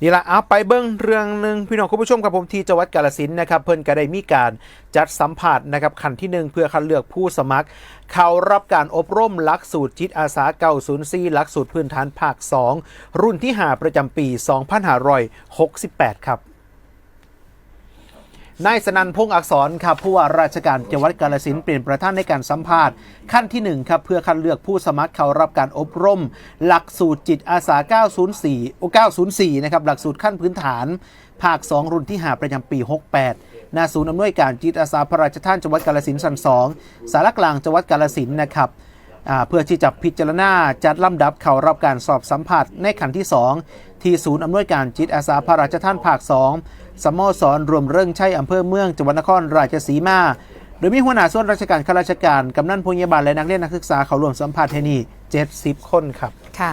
นี่ละเอาไปเบิ้งเรื่องหนึ่งพี่น้องคุณผู้ชมครับผมที่จังหวัดกาฬสินธุ์นะครับเพิ่นก็ได้มีการจัดสัมผัสนะครับขั้นที่1เพื่อคัดเลือกผู้สมัครเข้ารับการอบรมหลักสูตรจิตอาสา904หลักสูตรพื้นฐานภาค2รุ่นที่5ประจำปี 2568 ครับนายสนันท์ พงษ์อักษรครับผู้ว่าราชการจังหวัดกาฬสินธุ์เป็นประธานในการสัมภาษณ์ขั้นที่1ครับเพื่อคัดเลือกผู้สมัครเข้ารับการอบรมหลักสูตรจิตอาสา904นะครับหลักสูตรขั้นพื้นฐานภาค2รุ่นที่5ประจำปี68ณศูนย์อำนวยการจิตอาสาพระราชทานจังหวัดกาฬสินธุ์ชั้น2สารกลางจังหวัดกาฬสินธุ์นะครับเพื่อที่จะพิจารณาจัดลำดับเข้ารับการสอบสัมภาษณ์ในขั้นที่2ที่ศูนย์อำนวยการจิตอาสาพระราชทานภาค2สโมสรรวมเรื่องใช้อำเภอเมืองจังหวัดนครราชสีมาโดยมีหัวหน้าส่วนราชการข้าราชการกำนันผู้ใหญ่บ้านและนักเรียนนักศึกษาเข้าร่วมสัมภาษณ์ที่นี่70 คนครับค่ะ